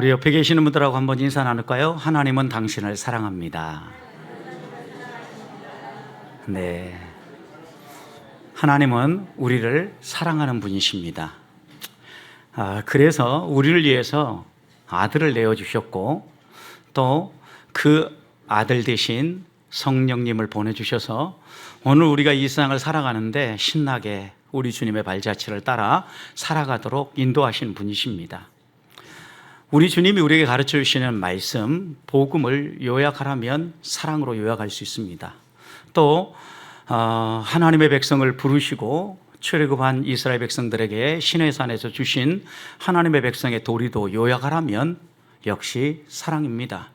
우리 옆에 계시는 분들하고 한번 인사 나눌까요? 하나님은 당신을 사랑합니다. 네. 하나님은 우리를 사랑하는 분이십니다. 그래서 우리를 위해서 아들을 내어주셨고 또 그 아들 대신 성령님을 보내주셔서 오늘 우리가 이 세상을 살아가는데 신나게 우리 주님의 발자취를 따라 살아가도록 인도하시는 분이십니다. 우리 주님이 우리에게 가르쳐 주시는 말씀, 복음을 요약하라면 사랑으로 요약할 수 있습니다. 또 하나님의 백성을 부르시고 출애굽한 이스라엘 백성들에게 시내산에서 주신 하나님의 백성의 도리도 요약하라면 역시 사랑입니다.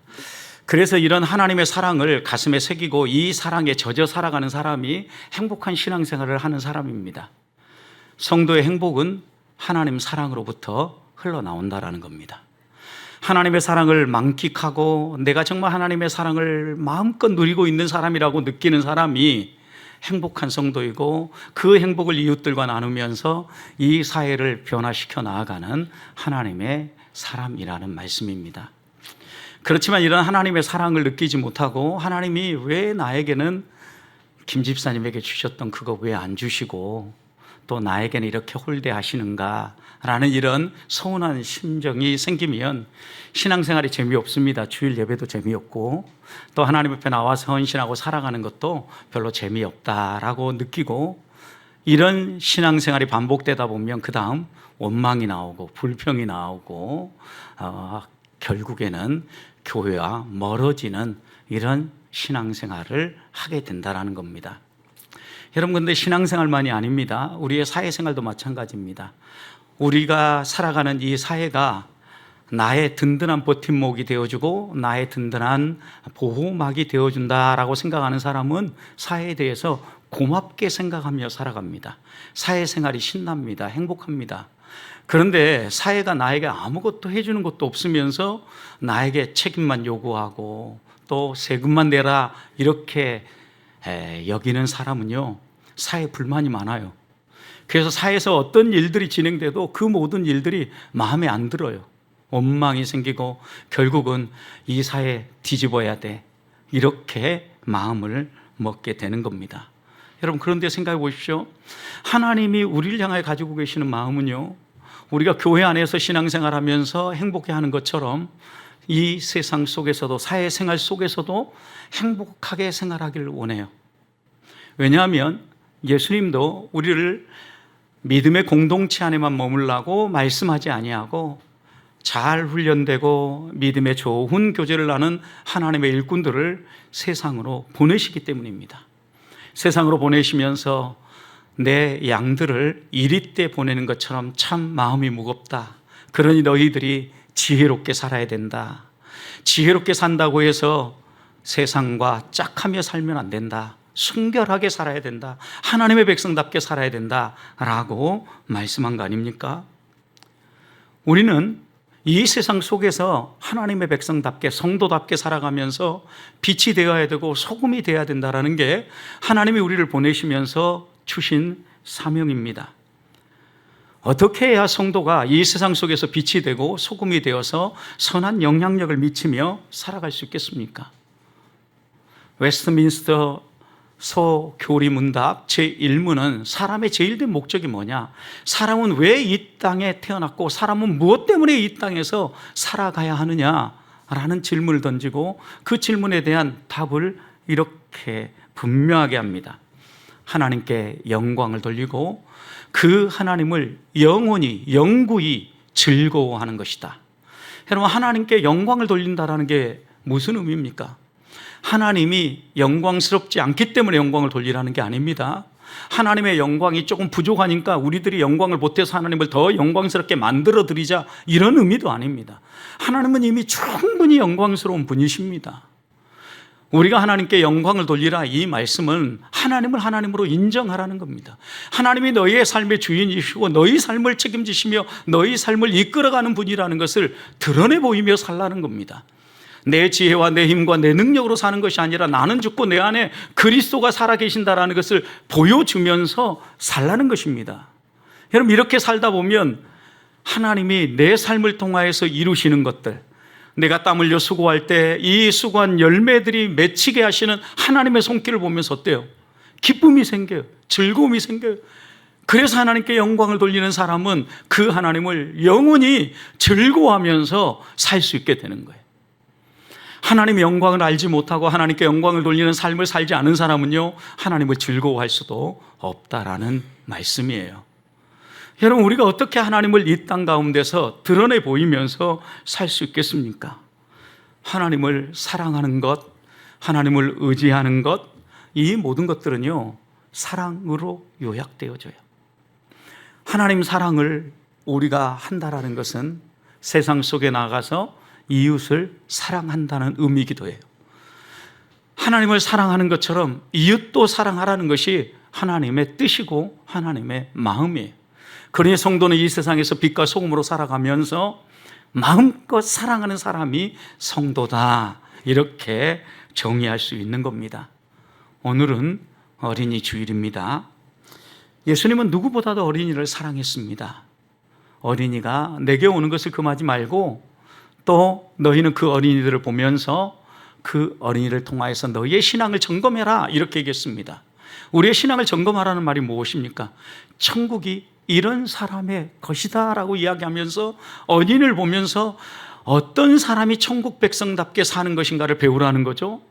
그래서 이런 하나님의 사랑을 가슴에 새기고 이 사랑에 젖어 살아가는 사람이 행복한 신앙생활을 하는 사람입니다. 성도의 행복은 하나님 사랑으로부터 흘러나온다라는 겁니다. 하나님의 사랑을 만끽하고 내가 정말 하나님의 사랑을 마음껏 누리고 있는 사람이라고 느끼는 사람이 행복한 성도이고 그 행복을 이웃들과 나누면서 이 사회를 변화시켜 나아가는 하나님의 사람이라는 말씀입니다. 그렇지만 이런 하나님의 사랑을 느끼지 못하고 하나님이 왜 나에게는 김 집사님에게 주셨던 그거 왜 안 주시고 또 나에게는 이렇게 홀대하시는가 라는 이런 서운한 심정이 생기면 신앙생활이 재미없습니다. 주일 예배도 재미없고 또 하나님 앞에 나와서 헌신하고 살아가는 것도 별로 재미없다라고 느끼고 이런 신앙생활이 반복되다 보면 그 다음 원망이 나오고 불평이 나오고 결국에는 교회와 멀어지는 이런 신앙생활을 하게 된다는 겁니다. 여러분, 근데 신앙생활만이 아닙니다. 우리의 사회생활도 마찬가지입니다. 우리가 살아가는 이 사회가 나의 든든한 버팀목이 되어주고 나의 든든한 보호막이 되어준다라고 생각하는 사람은 사회에 대해서 고맙게 생각하며 살아갑니다. 사회생활이 신납니다. 행복합니다. 그런데 사회가 나에게 아무것도 해주는 것도 없으면서 나에게 책임만 요구하고 또 세금만 내라 이렇게 여기는 사람은요, 사회에 불만이 많아요. 그래서 사회에서 어떤 일들이 진행돼도 그 모든 일들이 마음에 안 들어요. 원망이 생기고 결국은 이 사회 뒤집어야 돼, 이렇게 마음을 먹게 되는 겁니다. 여러분, 그런데 생각해 보십시오. 하나님이 우리를 향하여 가지고 계시는 마음은요, 우리가 교회 안에서 신앙생활하면서 행복해하는 것처럼 이 세상 속에서도, 사회생활 속에서도 행복하게 생활하기를 원해요. 왜냐하면 예수님도 우리를 믿음의 공동체 안에만 머물라고 말씀하지 아니하고 잘 훈련되고 믿음의 좋은 교제를 나눈 하나님의 일꾼들을 세상으로 보내시기 때문입니다. 세상으로 보내시면서 내 양들을 이리 때 보내는 것처럼 참 마음이 무겁다. 그러니 너희들이 지혜롭게 살아야 된다. 지혜롭게 산다고 해서 세상과 짝하며 살면 안 된다. 순결하게 살아야 된다. 하나님의 백성답게 살아야 된다. 라고 말씀한 거 아닙니까? 우리는 이 세상 속에서 하나님의 백성답게 성도답게 살아가면서 빛이 되어야 되고 소금이 되어야 된다는 게 하나님이 우리를 보내시면서 주신 사명입니다. 어떻게 해야 성도가 이 세상 속에서 빛이 되고 소금이 되어서 선한 영향력을 미치며 살아갈 수 있겠습니까? 웨스트민스터 소교리 문답 제1문은 사람의 제일 된 목적이 뭐냐? 사람은 왜 이 땅에 태어났고 사람은 무엇 때문에 이 땅에서 살아가야 하느냐라는 질문을 던지고 그 질문에 대한 답을 이렇게 분명하게 합니다. 하나님께 영광을 돌리고 그 하나님을 영원히 영구히 즐거워하는 것이다. 여러분, 하나님께 영광을 돌린다는 게 무슨 의미입니까? 하나님이 영광스럽지 않기 때문에 영광을 돌리라는 게 아닙니다. 하나님의 영광이 조금 부족하니까 우리들이 영광을 보태서 하나님을 더 영광스럽게 만들어 드리자, 이런 의미도 아닙니다. 하나님은 이미 충분히 영광스러운 분이십니다. 우리가 하나님께 영광을 돌리라, 이 말씀은 하나님을 하나님으로 인정하라는 겁니다. 하나님이 너희의 삶의 주인이시고 너희 삶을 책임지시며 너희 삶을 이끌어가는 분이라는 것을 드러내 보이며 살라는 겁니다. 내 지혜와 내 힘과 내 능력으로 사는 것이 아니라 나는 죽고 내 안에 그리스도가 살아계신다라는 것을 보여주면서 살라는 것입니다. 여러분, 이렇게 살다 보면 하나님이 내 삶을 통하여서 이루시는 것들, 내가 땀 흘려 수고할 때 이 수고한 열매들이 맺히게 하시는 하나님의 손길을 보면서 어때요? 기쁨이 생겨요. 즐거움이 생겨요. 그래서 하나님께 영광을 돌리는 사람은 그 하나님을 영원히 즐거워하면서 살 수 있게 되는 거예요. 하나님의 영광을 알지 못하고 하나님께 영광을 돌리는 삶을 살지 않은 사람은요, 하나님을 즐거워할 수도 없다라는 말씀이에요. 여러분, 우리가 어떻게 하나님을 이 땅 가운데서 드러내 보이면서 살 수 있겠습니까? 하나님을 사랑하는 것, 하나님을 의지하는 것, 이 모든 것들은요, 사랑으로 요약되어져요. 하나님 사랑을 우리가 한다라는 것은 세상 속에 나가서 이웃을 사랑한다는 의미이기도 해요. 하나님을 사랑하는 것처럼 이웃도 사랑하라는 것이 하나님의 뜻이고 하나님의 마음이에요. 그러니 성도는 이 세상에서 빛과 소금으로 살아가면서 마음껏 사랑하는 사람이 성도다, 이렇게 정의할 수 있는 겁니다. 오늘은 어린이 주일입니다. 예수님은 누구보다도 어린이를 사랑했습니다. 어린이가 내게 오는 것을 금하지 말고 또 너희는 그 어린이들을 보면서 그 어린이를 통하여서 너희의 신앙을 점검해라, 이렇게 얘기했습니다. 우리의 신앙을 점검하라는 말이 무엇입니까? 천국이 이런 사람의 것이다 라고 이야기하면서 어린이를 보면서 어떤 사람이 천국 백성답게 사는 것인가를 배우라는 거죠.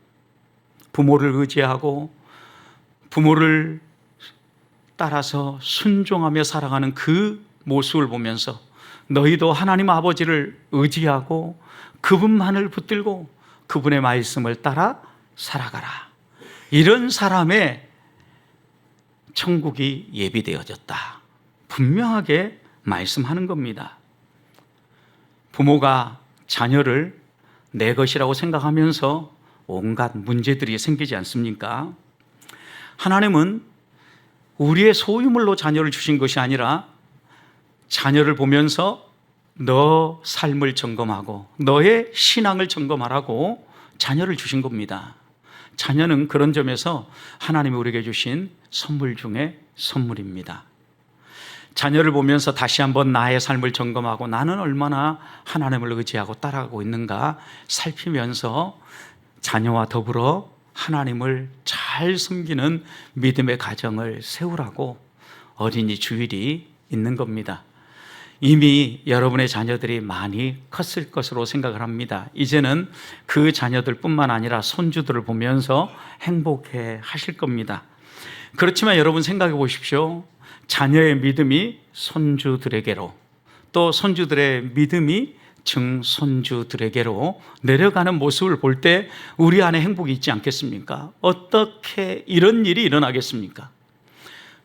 부모를 의지하고 부모를 따라서 순종하며 살아가는 그 모습을 보면서 너희도 하나님 아버지를 의지하고 그분만을 붙들고 그분의 말씀을 따라 살아가라. 이런 사람의 천국이 예비되어졌다, 분명하게 말씀하는 겁니다. 부모가 자녀를 내 것이라고 생각하면서 온갖 문제들이 생기지 않습니까? 하나님은 우리의 소유물로 자녀를 주신 것이 아니라 자녀를 보면서 너 삶을 점검하고 너의 신앙을 점검하라고 자녀를 주신 겁니다. 자녀는 그런 점에서 하나님이 우리에게 주신 선물 중에 선물입니다. 자녀를 보면서 다시 한번 나의 삶을 점검하고 나는 얼마나 하나님을 의지하고 따라가고 있는가 살피면서 자녀와 더불어 하나님을 잘 섬기는 믿음의 가정을 세우라고 어린이 주일이 있는 겁니다. 이미 여러분의 자녀들이 많이 컸을 것으로 생각을 합니다. 이제는 그 자녀들뿐만 아니라 손주들을 보면서 행복해 하실 겁니다. 그렇지만 여러분 생각해 보십시오. 자녀의 믿음이 손주들에게로, 또 손주들의 믿음이 증손주들에게로 내려가는 모습을 볼 때 우리 안에 행복이 있지 않겠습니까? 어떻게 이런 일이 일어나겠습니까?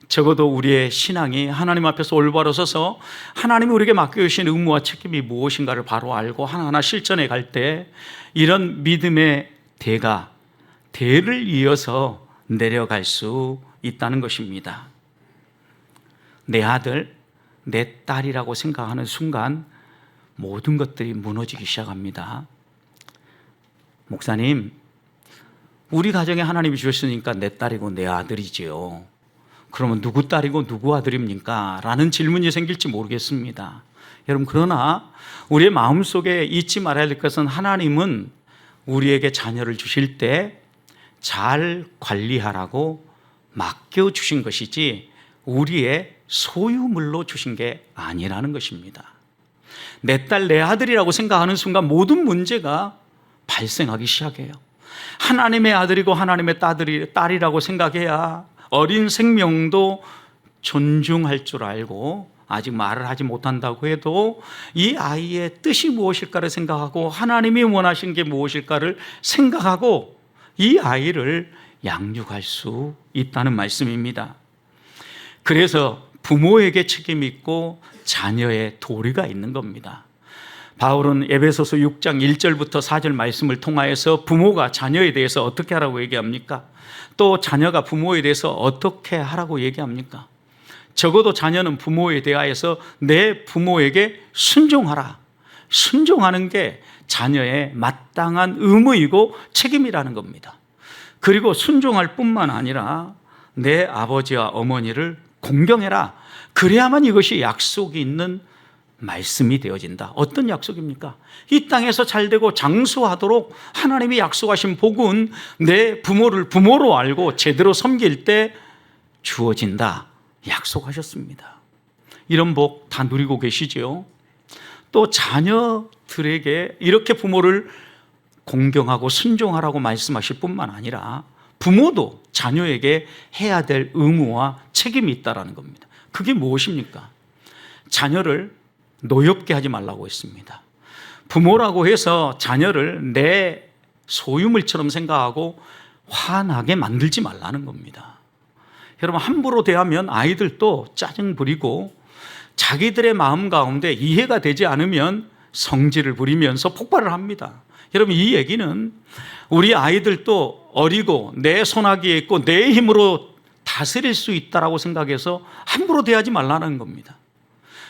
적어도 우리의 신앙이 하나님 앞에서 올바로 서서 하나님이 우리에게 맡겨주신 의무와 책임이 무엇인가를 바로 알고 하나하나 실천해 갈 때 이런 믿음의 대를 이어서 내려갈 수 있다는 것입니다. 내 아들, 내 딸이라고 생각하는 순간 모든 것들이 무너지기 시작합니다. 목사님, 우리 가정에 하나님이 주셨으니까 내 딸이고 내 아들이지요. 그러면 누구 딸이고 누구 아들입니까? 라는 질문이 생길지 모르겠습니다. 여러분, 그러나 우리의 마음속에 잊지 말아야 될 것은 하나님은 우리에게 자녀를 주실 때 잘 관리하라고 맡겨주신 것이지 우리의 소유물로 주신 게 아니라는 것입니다. 내 딸, 내 아들이라고 생각하는 순간 모든 문제가 발생하기 시작해요. 하나님의 아들이고 하나님의 딸이라고 생각해야 어린 생명도 존중할 줄 알고, 아직 말을 하지 못한다고 해도 이 아이의 뜻이 무엇일까를 생각하고 하나님이 원하신 게 무엇일까를 생각하고 이 아이를 양육할 수 있다는 말씀입니다. 그래서 부모에게 책임이 있고 자녀의 도리가 있는 겁니다. 바울은 에베소서 6장 1절부터 4절 말씀을 통하여서 부모가 자녀에 대해서 어떻게 하라고 얘기합니까? 또 자녀가 부모에 대해서 어떻게 하라고 얘기합니까? 적어도 자녀는 부모에 대하여서 내 부모에게 순종하라. 순종하는 게 자녀의 마땅한 의무이고 책임이라는 겁니다. 그리고 순종할 뿐만 아니라 내 아버지와 어머니를 공경해라. 그래야만 이것이 약속이 있는 말씀이 되어진다. 어떤 약속입니까? 이 땅에서 잘되고 장수하도록 하나님이 약속하신 복은 내 부모를 부모로 알고 제대로 섬길 때 주어진다. 약속하셨습니다. 이런 복 다 누리고 계시죠? 또 자녀들에게 이렇게 부모를 공경하고 순종하라고 말씀하실 뿐만 아니라 부모도 자녀에게 해야 될 의무와 책임이 있다는 겁니다. 그게 무엇입니까? 자녀를 노엽게 하지 말라고 했습니다. 부모라고 해서 자녀를 내 소유물처럼 생각하고 화나게 만들지 말라는 겁니다. 여러분, 함부로 대하면 아이들도 짜증 부리고 자기들의 마음 가운데 이해가 되지 않으면 성질을 부리면서 폭발을 합니다. 여러분, 이 얘기는 우리 아이들도 어리고 내 손아귀에 있고 내 힘으로 다스릴 수 있다고 생각해서 함부로 대하지 말라는 겁니다.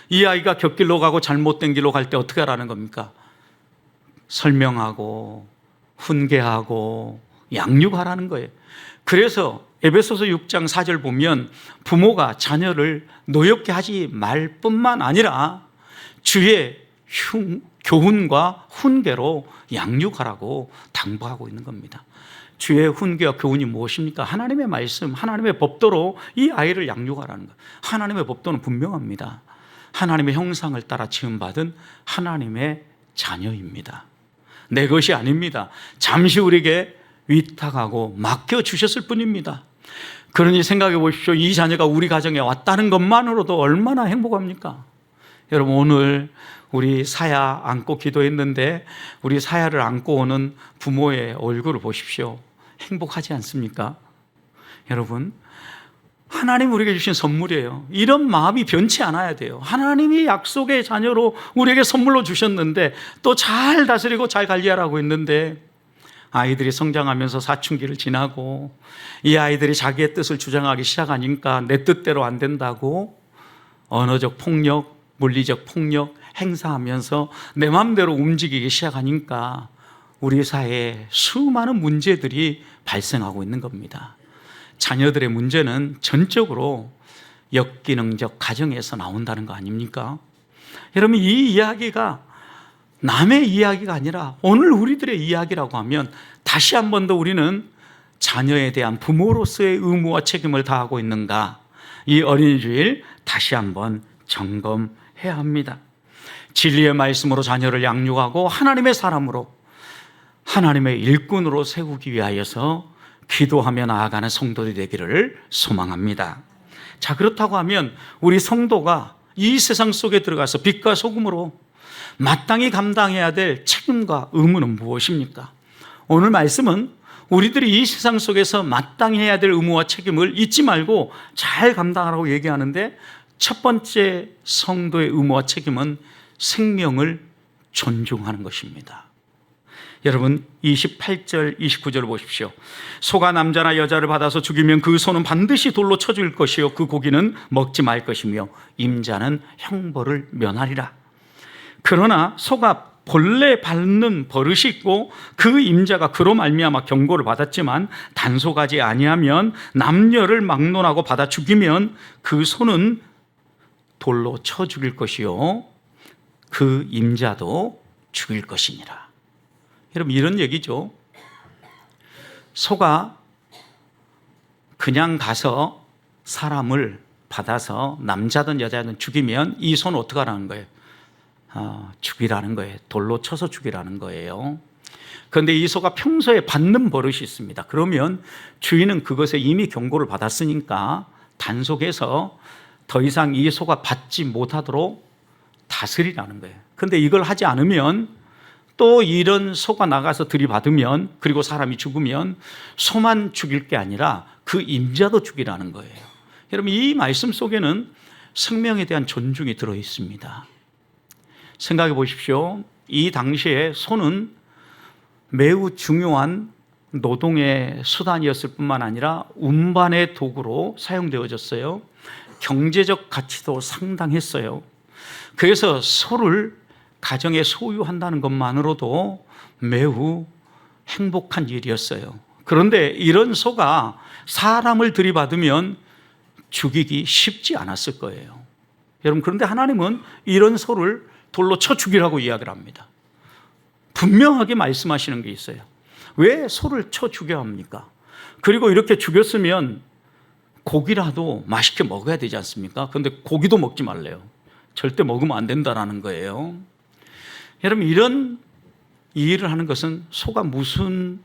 이 아이가 곁길로 가고 잘못된 길로 갈 때 어떻게 하라는 겁니까? 설명하고 훈계하고 양육하라는 거예요. 그래서 에베소서 6장 4절 보면 부모가 자녀를 노엽게 하지 말 뿐만 아니라 주의 교훈과 훈계로 양육하라고 당부하고 있는 겁니다. 주의 훈계와 교훈이 무엇입니까? 하나님의 말씀, 하나님의 법도로 이 아이를 양육하라는 것. 하나님의 법도는 분명합니다. 하나님의 형상을 따라 지음받은 하나님의 자녀입니다. 내 것이 아닙니다. 잠시 우리에게 위탁하고 맡겨주셨을 뿐입니다. 그러니 생각해 보십시오. 이 자녀가 우리 가정에 왔다는 것만으로도 얼마나 행복합니까? 여러분, 오늘 우리 사야 안고 기도했는데 우리 사야를 안고 오는 부모의 얼굴을 보십시오. 행복하지 않습니까? 여러분, 하나님 우리에게 주신 선물이에요. 이런 마음이 변치 않아야 돼요. 하나님이 약속의 자녀로 우리에게 선물로 주셨는데 또 잘 다스리고 잘 관리하라고 했는데 아이들이 성장하면서 사춘기를 지나고 이 아이들이 자기의 뜻을 주장하기 시작하니까 내 뜻대로 안 된다고 언어적 폭력, 물리적 폭력 행사하면서 내 마음대로 움직이기 시작하니까 우리 사회에 수많은 문제들이 발생하고 있는 겁니다. 자녀들의 문제는 전적으로 역기능적 가정에서 나온다는 거 아닙니까? 여러분, 이 이야기가 남의 이야기가 아니라 오늘 우리들의 이야기라고 하면 다시 한 번 더 우리는 자녀에 대한 부모로서의 의무와 책임을 다하고 있는가, 이 어린이 주일 다시 한번 점검해야 합니다. 진리의 말씀으로 자녀를 양육하고 하나님의 사람으로, 하나님의 일꾼으로 세우기 위하여서 기도하며 나아가는 성도들이 되기를 소망합니다. 자, 그렇다고 하면 우리 성도가 이 세상 속에 들어가서 빛과 소금으로 마땅히 감당해야 될 책임과 의무는 무엇입니까? 오늘 말씀은 우리들이 이 세상 속에서 마땅히 해야 될 의무와 책임을 잊지 말고 잘 감당하라고 얘기하는데, 첫 번째 성도의 의무와 책임은 생명을 존중하는 것입니다. 여러분, 28절 29절을 보십시오. 소가 남자나 여자를 받아서 죽이면 그 소는 반드시 돌로 쳐 죽일 것이요 그 고기는 먹지 말 것이며 임자는 형벌을 면하리라. 그러나 소가 본래 밟는 버릇이 있고 그 임자가 그로 말미암아 경고를 받았지만 단속하지 아니하면 남녀를 막론하고 받아 죽이면 그 소는 돌로 쳐 죽일 것이요 그 임자도 죽일 것이니라. 여러분, 이런 얘기죠. 소가 그냥 가서 사람을 받아서 남자든 여자든 죽이면 이 소는 어떻게 하라는 거예요? 죽이라는 거예요. 돌로 쳐서 죽이라는 거예요. 그런데 이 소가 평소에 받는 버릇이 있습니다. 그러면 주인은 그것에 이미 경고를 받았으니까 단속해서 더 이상 이 소가 받지 못하도록 다스리라는 거예요. 그런데 이걸 하지 않으면 또 이런 소가 나가서 들이받으면, 그리고 사람이 죽으면 소만 죽일 게 아니라 그 임자도 죽이라는 거예요. 여러분, 이 말씀 속에는 생명에 대한 존중이 들어 있습니다. 생각해 보십시오. 이 당시에 소는 매우 중요한 노동의 수단이었을 뿐만 아니라 운반의 도구로 사용되어졌어요. 경제적 가치도 상당했어요. 그래서 소를 가정에 소유한다는 것만으로도 매우 행복한 일이었어요. 그런데 이런 소가 사람을 들이받으면 죽이기 쉽지 않았을 거예요. 여러분, 그런데 하나님은 이런 소를 돌로 쳐 죽이라고 이야기를 합니다. 분명하게 말씀하시는 게 있어요. 왜 소를 쳐 죽여야 합니까? 그리고 이렇게 죽였으면 고기라도 맛있게 먹어야 되지 않습니까? 그런데 고기도 먹지 말래요. 절대 먹으면 안 된다라는 거예요. 여러분, 이런 이해를 하는 것은 소가 무슨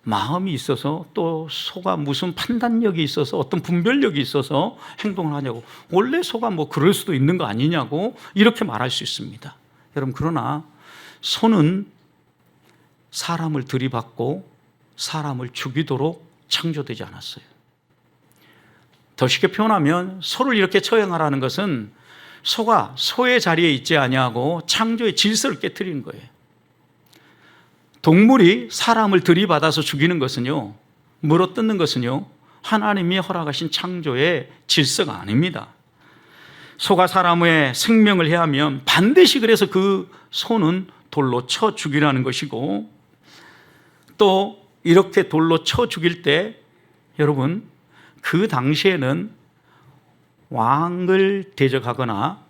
마음이 있어서, 또 소가 무슨 판단력이 있어서, 어떤 분별력이 있어서 행동을 하냐고, 원래 소가 뭐 그럴 수도 있는 거 아니냐고 이렇게 말할 수 있습니다. 여러분, 그러나 소는 사람을 들이받고 사람을 죽이도록 창조되지 않았어요. 더 쉽게 표현하면 소를 이렇게 처형하라는 것은 소가 소의 자리에 있지 아니하고 창조의 질서를 깨트리는 거예요. 동물이 사람을 들이받아서 죽이는 것은요, 물어뜯는 것은요, 하나님이 허락하신 창조의 질서가 아닙니다. 소가 사람의 생명을 해하면 반드시 그래서 그 소는 돌로 쳐 죽이라는 것이고, 또 이렇게 돌로 쳐 죽일 때 여러분, 그 당시에는 왕을 대적하거나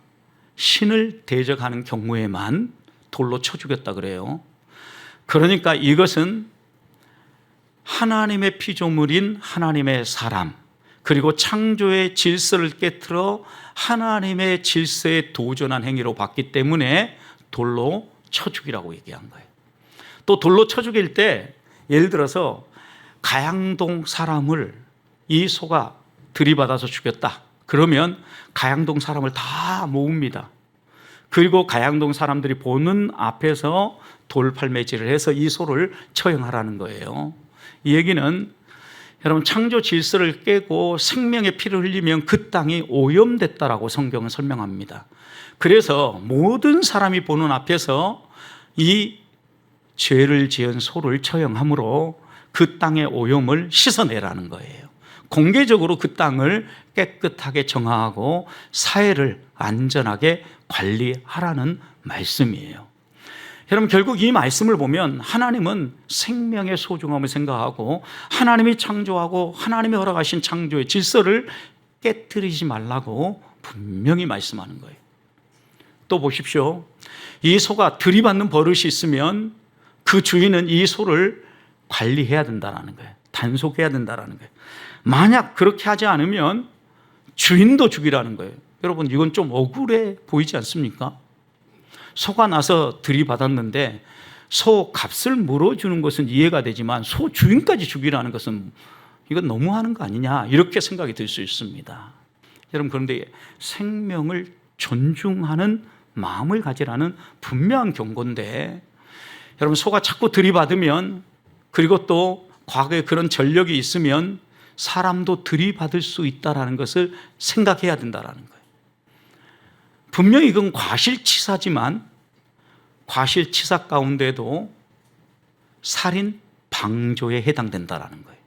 신을 대적하는 경우에만 돌로 쳐 죽였다 그래요. 그러니까 이것은 하나님의 피조물인 하나님의 사람, 그리고 창조의 질서를 깨트려 하나님의 질서에 도전한 행위로 봤기 때문에 돌로 쳐 죽이라고 얘기한 거예요. 또 돌로 쳐 죽일 때 예를 들어서 가양동 사람을 이 소가 들이받아서 죽였다. 그러면 가양동 사람을 다 모읍니다. 그리고 가양동 사람들이 보는 앞에서 돌팔매질을 해서 이 소를 처형하라는 거예요. 이 얘기는 여러분, 창조 질서를 깨고 생명의 피를 흘리면 그 땅이 오염됐다라고 성경은 설명합니다. 그래서 모든 사람이 보는 앞에서 이 죄를 지은 소를 처형함으로 그 땅의 오염을 씻어내라는 거예요. 공개적으로 그 땅을 깨끗하게 정화하고 사회를 안전하게 관리하라는 말씀이에요. 여러분, 결국 이 말씀을 보면 하나님은 생명의 소중함을 생각하고 하나님이 창조하고 하나님이 허락하신 창조의 질서를 깨트리지 말라고 분명히 말씀하는 거예요. 또 보십시오. 이 소가 들이받는 버릇이 있으면 그 주인은 이 소를 관리해야 된다는 거예요. 단속해야 된다는 거예요. 만약 그렇게 하지 않으면 주인도 죽이라는 거예요. 여러분, 이건 좀 억울해 보이지 않습니까? 소가 나서 들이받았는데 소 값을 물어주는 것은 이해가 되지만 소 주인까지 죽이라는 것은 이건 너무하는 거 아니냐, 이렇게 생각이 들 수 있습니다. 여러분, 그런데 생명을 존중하는 마음을 가지라는 분명한 경고인데, 여러분, 소가 자꾸 들이받으면, 그리고 또 과거에 그런 전력이 있으면 사람도 들이받을 수 있다는 것을 생각해야 된다는 거예요. 분명히 이건 과실치사지만 과실치사 가운데도 살인 방조에 해당된다는 거예요.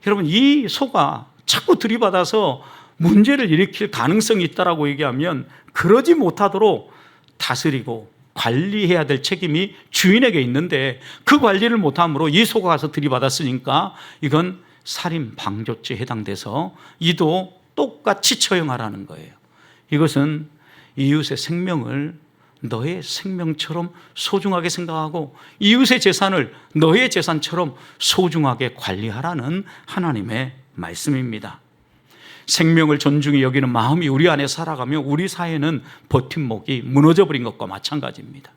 여러분, 이 소가 자꾸 들이받아서 문제를 일으킬 가능성이 있다고 얘기하면 그러지 못하도록 다스리고 관리해야 될 책임이 주인에게 있는데 그 관리를 못함으로 이 소가 가서 들이받았으니까 이건 살인 방조죄에 해당돼서 이도 똑같이 처형하라는 거예요. 이것은 이웃의 생명을 너의 생명처럼 소중하게 생각하고 이웃의 재산을 너의 재산처럼 소중하게 관리하라는 하나님의 말씀입니다. 생명을 존중히 여기는 마음이 우리 안에 살아가며 우리 사회는 버팀목이 무너져버린 것과 마찬가지입니다.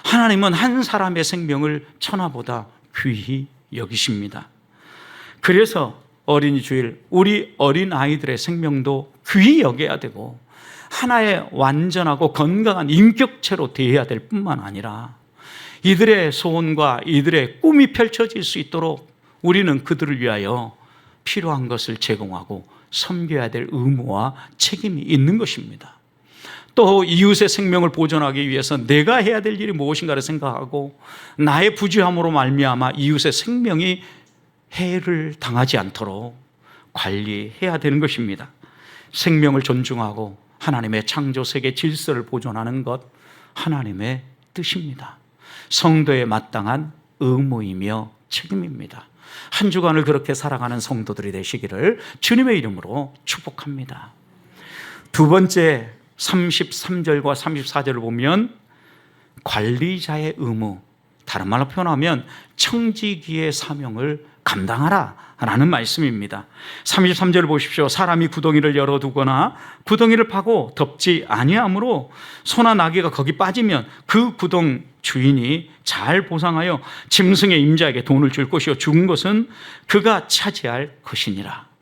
하나님은 한 사람의 생명을 천하보다 귀히 여기십니다. 그래서 어린이 주일, 우리 어린아이들의 생명도 귀히 여겨야 되고 하나의 완전하고 건강한 인격체로 대해야 될 뿐만 아니라 이들의 소원과 이들의 꿈이 펼쳐질 수 있도록 우리는 그들을 위하여 필요한 것을 제공하고 섬겨야 될 의무와 책임이 있는 것입니다. 또 이웃의 생명을 보존하기 위해서 내가 해야 될 일이 무엇인가를 생각하고 나의 부주함으로 말미암아 이웃의 생명이 해를 당하지 않도록 관리해야 되는 것입니다. 생명을 존중하고 하나님의 창조 세계 질서를 보존하는 것, 하나님의 뜻입니다. 성도에 마땅한 의무이며 책임입니다. 한 주간을 그렇게 살아가는 성도들이 되시기를 주님의 이름으로 축복합니다. 두 번째, 33절과 34절을 보면 관리자의 의무, 다른 말로 표현하면 청지기의 사명을 감당하라 라는 말씀입니다. 33절을 보십시오. 사람이 구덩이를 열어두거나 구덩이를 파고 덮지 아니하므로 소나 나귀가 거기 빠지면 그 구덩 주인이 잘 보상하여 짐승의 임자에게 돈을 줄 것이요 죽은 것은 그가 차지할 것이니라.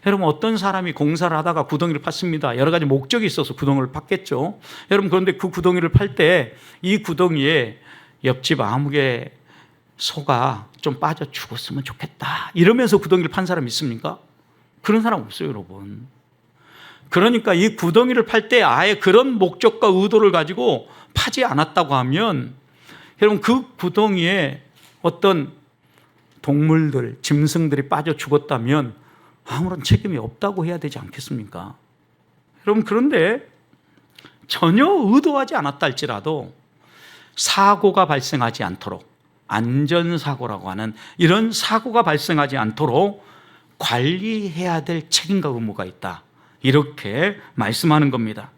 여러분, 어떤 사람이 공사를 하다가 구덩이를 팠습니다. 여러 가지 목적이 있어서 구덩이를 팠겠죠. 여러분, 그런데 그 구덩이를 팔 때 이 구덩이에 옆집 아무개 소가 좀 빠져 죽었으면 좋겠다 이러면서 구덩이를 판 사람 있습니까? 그런 사람 없어요, 여러분. 그러니까 이 구덩이를 팔 때 아예 그런 목적과 의도를 가지고 파지 않았다고 하면 여러분, 그 구덩이에 어떤 동물들, 짐승들이 빠져 죽었다면 아무런 책임이 없다고 해야 되지 않겠습니까? 여러분, 그런데 전혀 의도하지 않았다 할지라도 사고가 발생하지 않도록, 안전사고라고 하는 이런 사고가 발생하지 않도록 관리해야 될 책임과 의무가 있다, 이렇게 말씀하는 겁니다.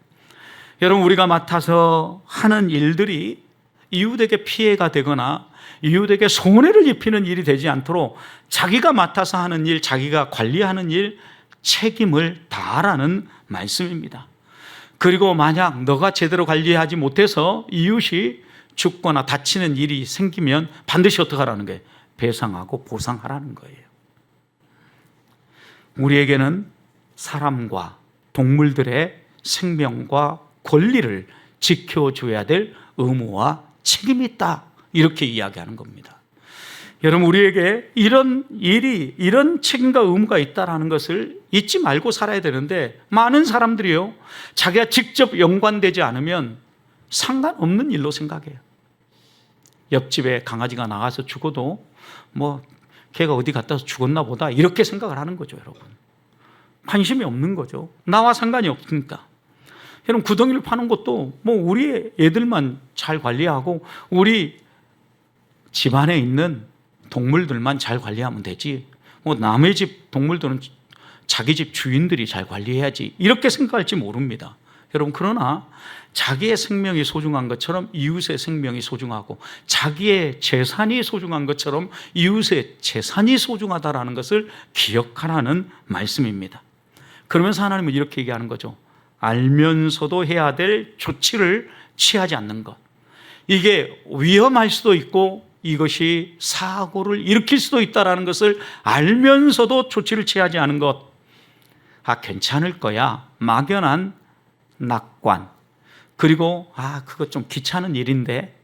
여러분, 우리가 맡아서 하는 일들이 이웃에게 피해가 되거나 이웃에게 손해를 입히는 일이 되지 않도록 자기가 맡아서 하는 일, 자기가 관리하는 일, 책임을 다하라는 말씀입니다. 그리고 만약 너가 제대로 관리하지 못해서 이웃이 죽거나 다치는 일이 생기면 반드시 어떻게 하라는 거예요? 배상하고 보상하라는 거예요. 우리에게는 사람과 동물들의 생명과 권리를 지켜줘야 될 의무와 책임이 있다, 이렇게 이야기하는 겁니다. 여러분, 우리에게 이런 일이, 이런 책임과 의무가 있다는 것을 잊지 말고 살아야 되는데, 많은 사람들이요, 자기가 직접 연관되지 않으면 상관없는 일로 생각해요. 옆집에 강아지가 나가서 죽어도 뭐 걔가 어디 갔다 죽었나 보다, 이렇게 생각을 하는 거죠. 여러분, 관심이 없는 거죠. 나와 상관이 없으니까. 여러분, 구덩이를 파는 것도 뭐 우리 애들만 잘 관리하고 우리 집안에 있는 동물들만 잘 관리하면 되지, 뭐 남의 집 동물들은 자기 집 주인들이 잘 관리해야지, 이렇게 생각할지 모릅니다. 여러분, 그러나 자기의 생명이 소중한 것처럼 이웃의 생명이 소중하고, 자기의 재산이 소중한 것처럼 이웃의 재산이 소중하다는 것을 기억하라는 말씀입니다. 그러면서 하나님은 이렇게 얘기하는 거죠. 알면서도 해야 될 조치를 취하지 않는 것. 이게 위험할 수도 있고 이것이 사고를 일으킬 수도 있다는 것을 알면서도 조치를 취하지 않은 것. 괜찮을 거야, 막연한 낙관. 그리고 그거 좀 귀찮은 일인데,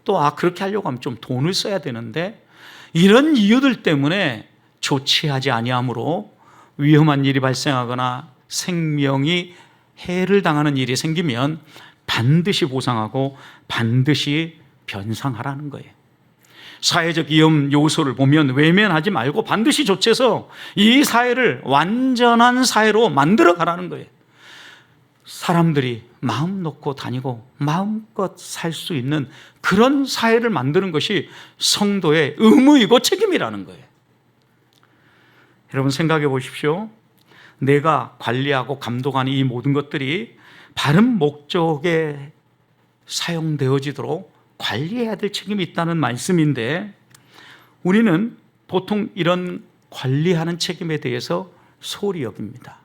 또 그렇게 하려고 하면 좀 돈을 써야 되는데, 이런 이유들 때문에 조치하지 아니함으로 위험한 일이 발생하거나 생명이 해를 당하는 일이 생기면 반드시 보상하고 반드시 변상하라는 거예요. 사회적 위험 요소를 보면 외면하지 말고 반드시 조치해서 이 사회를 완전한 사회로 만들어 가라는 거예요. 사람들이 마음 놓고 다니고 마음껏 살 수 있는 그런 사회를 만드는 것이 성도의 의무이고 책임이라는 거예요. 여러분, 생각해 보십시오. 내가 관리하고 감독하는 이 모든 것들이 바른 목적에 사용되어지도록 관리해야 될 책임이 있다는 말씀인데, 우리는 보통 이런 관리하는 책임에 대해서 소홀히 여깁니다.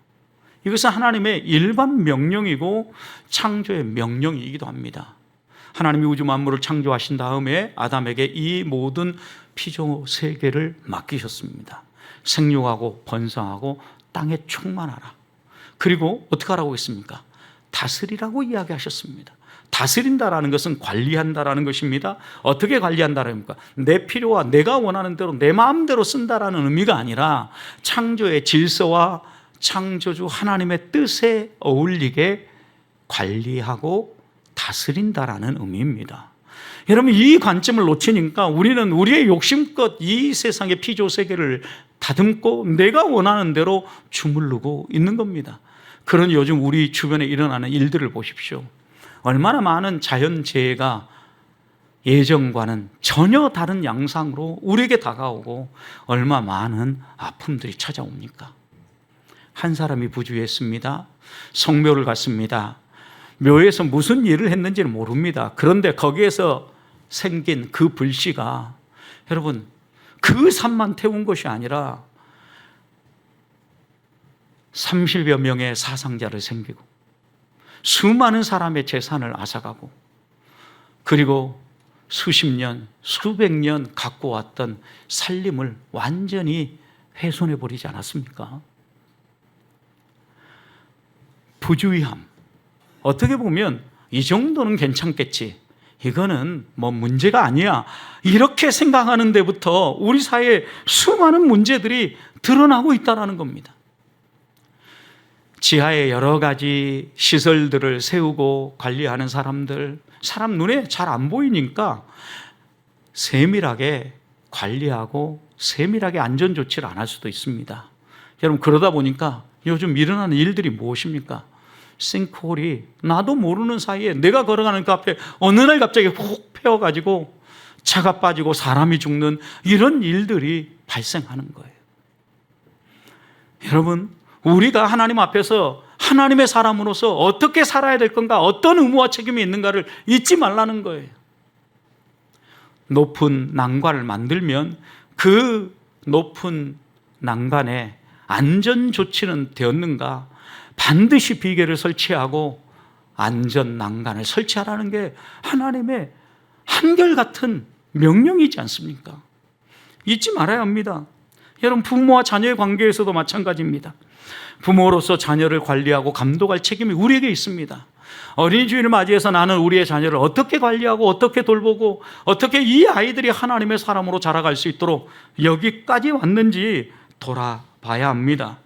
이것은 하나님의 일반 명령이고 창조의 명령이기도 합니다. 하나님이 우주 만물을 창조하신 다음에 아담에게 이 모든 피조 세계를 맡기셨습니다. 생육하고 번성하고 땅에 충만하라. 그리고 어떻게 하라고 했습니까? 다스리라고 이야기하셨습니다. 다스린다라는 것은 관리한다라는 것입니다. 어떻게 관리한다라는 겁니까? 내 필요와 내가 원하는 대로 내 마음대로 쓴다라는 의미가 아니라 창조의 질서와 창조주 하나님의 뜻에 어울리게 관리하고 다스린다라는 의미입니다. 여러분, 이 관점을 놓치니까 우리는 우리의 욕심껏 이 세상의 피조 세계를 다듬고 내가 원하는 대로 주무르고 있는 겁니다. 그런 요즘 우리 주변에 일어나는 일들을 보십시오. 얼마나 많은 자연재해가 예전과는 전혀 다른 양상으로 우리에게 다가오고 얼마 많은 아픔들이 찾아옵니까? 한 사람이 부주의했습니다. 성묘를 갔습니다. 묘에서 무슨 일을 했는지는 모릅니다. 그런데 거기에서 생긴 그 불씨가 여러분 그 산만 태운 것이 아니라 30여 명의 사상자를 생기고 수많은 사람의 재산을 앗아가고 그리고 수십 년, 수백 년 갖고 왔던 살림을 완전히 훼손해버리지 않았습니까? 부주의함. 어떻게 보면 이 정도는 괜찮겠지. 이거는 뭐 문제가 아니야. 이렇게 생각하는 데부터 우리 사회에 수많은 문제들이 드러나고 있다는 겁니다. 지하에 여러 가지 시설들을 세우고 관리하는 사람들, 사람 눈에 잘 안 보이니까 세밀하게 관리하고 세밀하게 안전조치를 안 할 수도 있습니다. 여러분, 그러다 보니까 요즘 일어나는 일들이 무엇입니까? 싱크홀이 나도 모르는 사이에 내가 걸어가는 그 앞에 어느 날 갑자기 훅 패어가지고 차가 빠지고 사람이 죽는 이런 일들이 발생하는 거예요. 여러분, 우리가 하나님 앞에서 하나님의 사람으로서 어떻게 살아야 될 건가, 어떤 의무와 책임이 있는가를 잊지 말라는 거예요. 높은 난관을 만들면 그 높은 난간에 안전 조치는 되었는가, 반드시 비계를 설치하고 안전 난간을 설치하라는 게 하나님의 한결같은 명령이지 않습니까? 잊지 말아야 합니다. 여러분, 부모와 자녀의 관계에서도 마찬가지입니다. 부모로서 자녀를 관리하고 감독할 책임이 우리에게 있습니다. 어린이 주일을 맞이해서 나는 우리의 자녀를 어떻게 관리하고 어떻게 돌보고 어떻게 이 아이들이 하나님의 사람으로 자라갈 수 있도록 여기까지 왔는지 돌아봐야 합니다.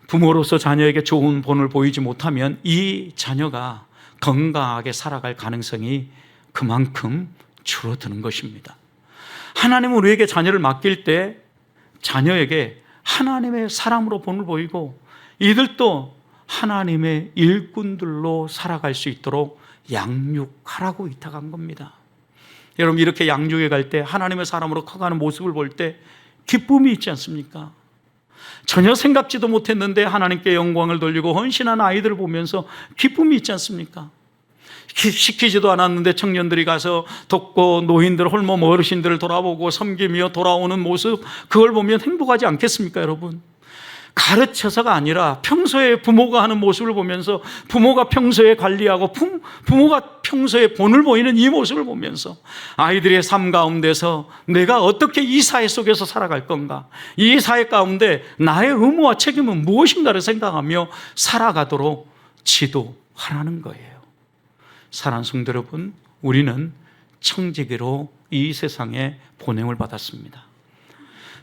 부모로서 자녀에게 좋은 본을 보이지 못하면 이 자녀가 건강하게 살아갈 가능성이 그만큼 줄어드는 것입니다. 하나님은 우리에게 자녀를 맡길 때 자녀에게 하나님의 사람으로 본을 보이고 이들도 하나님의 일꾼들로 살아갈 수 있도록 양육하라고 위탁한 겁니다. 여러분, 이렇게 양육해 갈 때 하나님의 사람으로 커가는 모습을 볼 때 기쁨이 있지 않습니까? 전혀 생각지도 못했는데 하나님께 영광을 돌리고 헌신한 아이들을 보면서 기쁨이 있지 않습니까? 시키지도 않았는데 청년들이 가서 돕고 노인들, 홀몸 어르신들을 돌아보고 섬기며 돌아오는 모습, 그걸 보면 행복하지 않겠습니까, 여러분? 가르쳐서가 아니라 평소에 부모가 하는 모습을 보면서 부모가 평소에 관리하고 부모가 평소에 본을 보이는 이 모습을 보면서 아이들의 삶 가운데서 내가 어떻게 이 사회 속에서 살아갈 건가, 이 사회 가운데 나의 의무와 책임은 무엇인가를 생각하며 살아가도록 지도하라는 거예요. 사랑하는 성도 여러분, 우리는 청지기로 이 세상에 보냄을 받았습니다.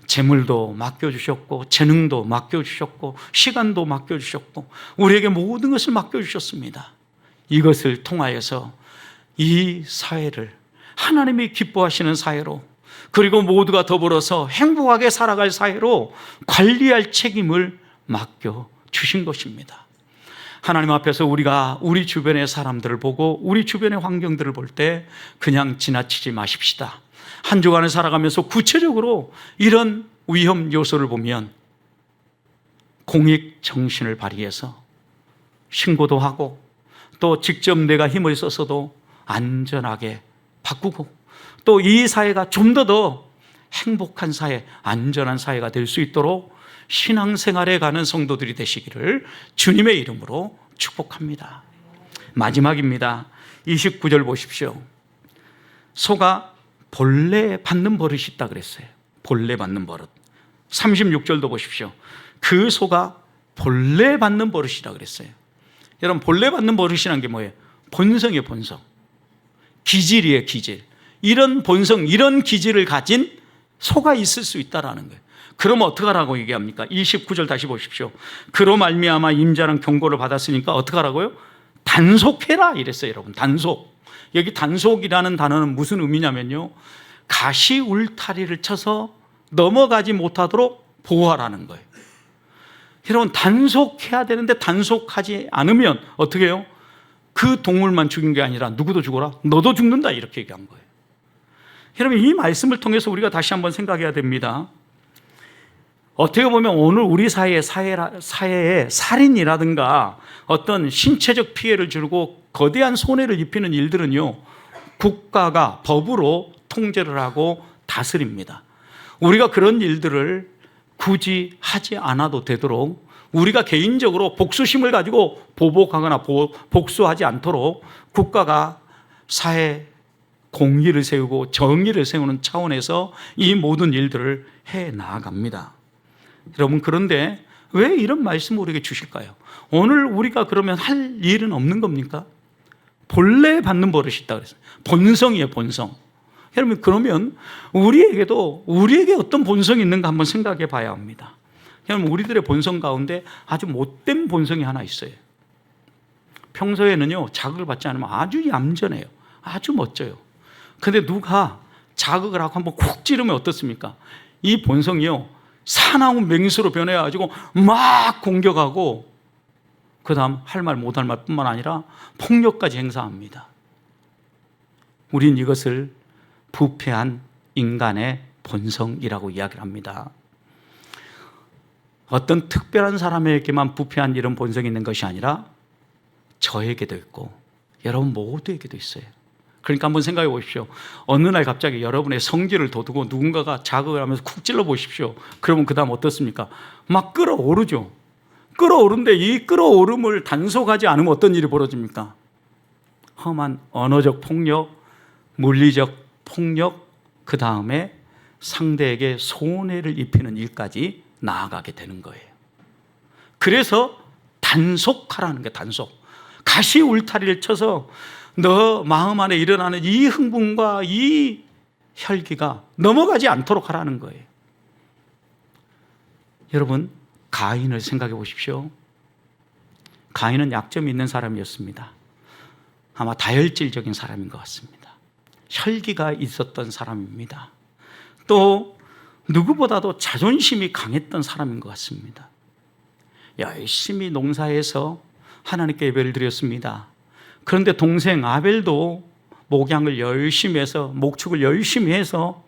재물도 맡겨주셨고 재능도 맡겨주셨고 시간도 맡겨주셨고 우리에게 모든 것을 맡겨주셨습니다. 이것을 통하여서 이 사회를 하나님이 기뻐하시는 사회로, 그리고 모두가 더불어서 행복하게 살아갈 사회로 관리할 책임을 맡겨주신 것입니다. 하나님 앞에서 우리가 우리 주변의 사람들을 보고 우리 주변의 환경들을 볼 때 그냥 지나치지 마십시다. 한 주간을 살아가면서 구체적으로 이런 위험 요소를 보면 공익 정신을 발휘해서 신고도 하고 또 직접 내가 힘을 써서도 안전하게 바꾸고 또 이 사회가 좀 더 행복한 사회, 안전한 사회가 될 수 있도록 신앙생활에 가는 성도들이 되시기를 주님의 이름으로 축복합니다. 마지막입니다. 29절 보십시오. 소가 본래 받는 버릇이 있다 그랬어요. 본래 받는 버릇. 36절도 보십시오. 그 소가 본래 받는 버릇이라 그랬어요. 여러분, 본래 받는 버릇이란 게 뭐예요? 본성이에요, 본성. 기질이에요, 기질. 이런 본성, 이런 기질을 가진 소가 있을 수 있다라는 거예요. 그럼 어떡하라고 얘기합니까? 29절 다시 보십시오. 그로 말미암아 임자는 경고를 받았으니까 어떡하라고요? 단속해라 이랬어요, 여러분. 단속. 여기 단속이라는 단어는 무슨 의미냐면요, 가시 울타리를 쳐서 넘어가지 못하도록 보호하라는 거예요. 여러분, 단속해야 되는데 단속하지 않으면 어떻게 해요? 그 동물만 죽인 게 아니라 누구도 죽어라, 너도 죽는다, 이렇게 얘기한 거예요. 여러분, 이 말씀을 통해서 우리가 다시 한번 생각해야 됩니다. 어떻게 보면 오늘 우리 사회의 살인이라든가 어떤 신체적 피해를 주고 거대한 손해를 입히는 일들은요, 국가가 법으로 통제를 하고 다스립니다. 우리가 그런 일들을 굳이 하지 않아도 되도록 우리가 개인적으로 복수심을 가지고 보복하거나 복수하지 않도록 국가가 사회 공의를 세우고 정의를 세우는 차원에서 이 모든 일들을 해 나아갑니다. 여러분, 그런데 왜 이런 말씀을 우리에게 주실까요? 오늘 우리가 그러면 할 일은 없는 겁니까? 본래 받는 버릇이 있다 그랬어요. 본성이에요, 본성. 여러분, 그러면 우리에게 어떤 본성이 있는가 한번 생각해 봐야 합니다. 여러분, 우리들의 본성 가운데 아주 못된 본성이 하나 있어요. 평소에는요, 자극을 받지 않으면 아주 얌전해요. 아주 멋져요. 근데 누가 자극을 하고 한번 콕 찌르면 어떻습니까? 이 본성이요, 사나운 맹수로 변해가지고 막 공격하고, 그 다음 할 말 못할 말 뿐만 아니라 폭력까지 행사합니다. 우린 이것을 부패한 인간의 본성이라고 이야기를 합니다. 어떤 특별한 사람에게만 부패한 이런 본성이 있는 것이 아니라 저에게도 있고 여러분 모두에게도 있어요. 그러니까 한번 생각해 보십시오. 어느 날 갑자기 여러분의 성질을 돋우고 누군가가 자극을 하면서 쿡 찔러 보십시오. 그러면 그 다음 어떻습니까? 막 끓어오르죠. 끓어오른데 이 끓어오름을 단속하지 않으면 어떤 일이 벌어집니까? 험한 언어적 폭력, 물리적 폭력, 그 다음에 상대에게 손해를 입히는 일까지 나아가게 되는 거예요. 그래서 단속하라는 게 단속. 가시 울타리를 쳐서 너 마음 안에 일어나는 이 흥분과 이 혈기가 넘어가지 않도록 하라는 거예요. 여러분, 가인을 생각해 보십시오. 가인은 약점이 있는 사람이었습니다. 아마 다혈질적인 사람인 것 같습니다. 혈기가 있었던 사람입니다. 또 누구보다도 자존심이 강했던 사람인 것 같습니다. 열심히 농사해서 하나님께 예배를 드렸습니다. 그런데 동생 아벨도 목양을 열심히 해서, 목축을 열심히 해서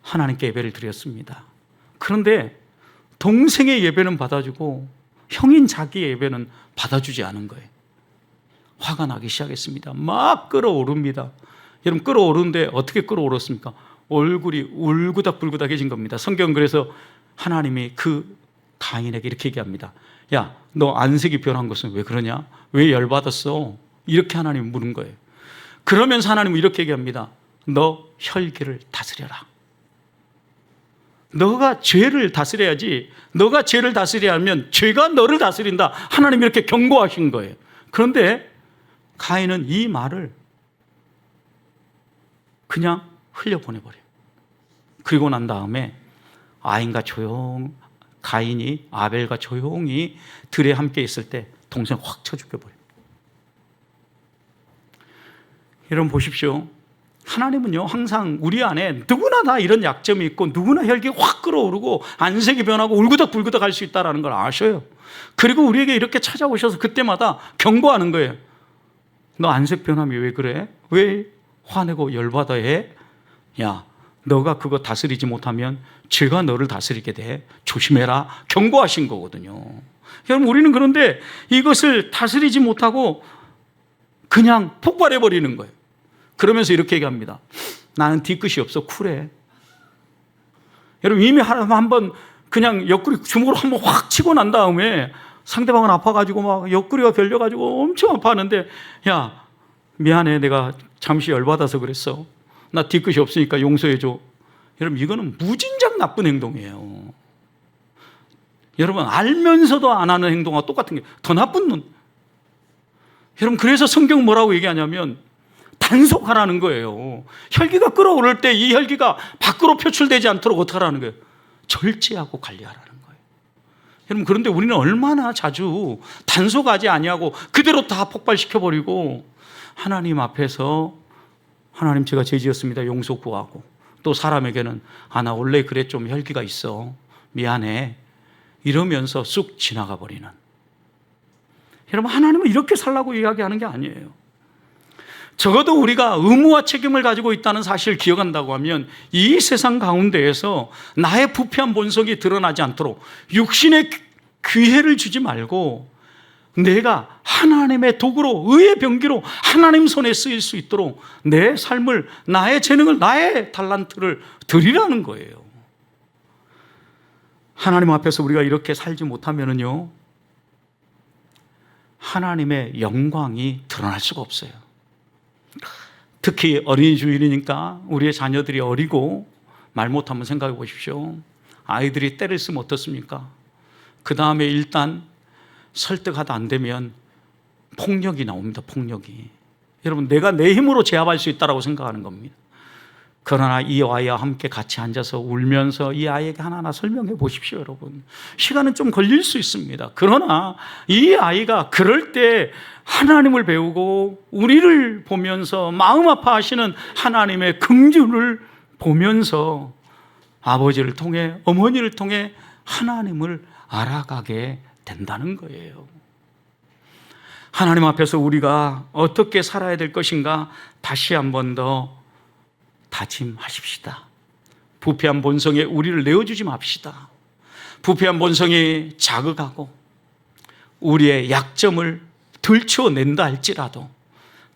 하나님께 예배를 드렸습니다. 그런데 동생의 예배는 받아주고 형인 자기의 예배는 받아주지 않은 거예요. 화가 나기 시작했습니다. 막 끓어오릅니다. 여러분, 끓어오르는데 어떻게 끓어오르습니까? 얼굴이 울그닥불그닥해진 겁니다. 성경은 그래서 하나님이 그 가인에게 이렇게 얘기합니다. 야, 너 안색이 변한 것은 왜 그러냐? 왜 열받았어? 이렇게 하나님이 물은 거예요. 그러면서 하나님은 이렇게 얘기합니다. 너 혈기를 다스려라. 너가 죄를 다스려야지. 너가 죄를 다스려야 하면 죄가 너를 다스린다. 하나님이 이렇게 경고하신 거예요. 그런데 가인은 이 말을 그냥 흘려보내버려요. 그리고 난 다음에 가인이 아벨과 조용히 들에 함께 있을 때 동생 확 쳐 죽여버려요. 여러분 보십시오. 하나님은요, 항상 우리 안에 누구나 다 이런 약점이 있고 누구나 혈기가 확 끓어오르고 안색이 변하고 울그덕불그덕 할 수 있다는 걸 아셔요. 그리고 우리에게 이렇게 찾아오셔서 그때마다 경고하는 거예요. 너 안색 변함이 왜 그래? 왜 화내고 열받아 해? 야, 너가 그거 다스리지 못하면 죄가 너를 다스리게 돼. 조심해라. 경고하신 거거든요. 여러분, 우리는 그런데 이것을 다스리지 못하고 그냥 폭발해버리는 거예요. 그러면서 이렇게 얘기합니다. 나는 뒤끝이 없어. 쿨해. 여러분, 이미 한번 그냥 옆구리 주먹으로 한번 확 치고 난 다음에 상대방은 아파가지고 막 옆구리가 결려가지고 엄청 아파하는데, 야, 미안해. 내가 잠시 열받아서 그랬어. 나 뒤끝이 없으니까 용서해줘. 여러분, 이거는 무진장 나쁜 행동이에요. 여러분, 알면서도 안 하는 행동과 똑같은 게 더 나쁜 놈. 여러분, 그래서 성경은 뭐라고 얘기하냐면 단속하라는 거예요. 혈기가 끓어오를 때 이 혈기가 밖으로 표출되지 않도록 어떻게 하라는 거예요? 절제하고 관리하라는 거예요. 여러분, 그런데 우리는 얼마나 자주 단속하지 아니하고 그대로 다 폭발시켜버리고 하나님 앞에서 하나님, 제가 죄 지었습니다. 용서 구하고, 또 사람에게는 나 원래 그래 좀 혈기가 있어. 미안해. 이러면서 쑥 지나가 버리는. 여러분, 하나님은 이렇게 살라고 이야기하는 게 아니에요. 적어도 우리가 의무와 책임을 가지고 있다는 사실을 기억한다고 하면 이 세상 가운데에서 나의 부패한 본성이 드러나지 않도록 육신의 기회를 주지 말고 내가 하나님의 도구로, 의의 병기로 하나님 손에 쓰일 수 있도록 내 삶을, 나의 재능을, 나의 달란트를 드리라는 거예요. 하나님 앞에서 우리가 이렇게 살지 못하면요, 하나님의 영광이 드러날 수가 없어요. 특히 어린이 주일이니까 우리의 자녀들이 어리고 말 못하면 생각해 보십시오. 아이들이 때를 쓰면 어떻습니까? 그 다음에 일단 설득하다 안 되면 폭력이 나옵니다. 폭력이. 여러분, 내가 내 힘으로 제압할 수 있다고 생각하는 겁니다. 그러나 이 아이와 함께 같이 앉아서 울면서 이 아이에게 하나하나 설명해 보십시오. 여러분, 시간은 좀 걸릴 수 있습니다. 그러나 이 아이가 그럴 때 하나님을 배우고 우리를 보면서 마음 아파하시는 하나님의 긍휼을 보면서 아버지를 통해, 어머니를 통해 하나님을 알아가게 된다는 거예요. 하나님 앞에서 우리가 어떻게 살아야 될 것인가 다시 한 번 더 다짐하십시다. 부패한 본성에 우리를 내어주지 맙시다. 부패한 본성이 자극하고 우리의 약점을 들춰낸다 할지라도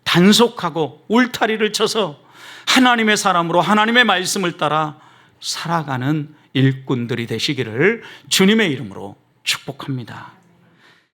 단속하고 울타리를 쳐서 하나님의 사람으로 하나님의 말씀을 따라 살아가는 일꾼들이 되시기를 주님의 이름으로 축복합니다.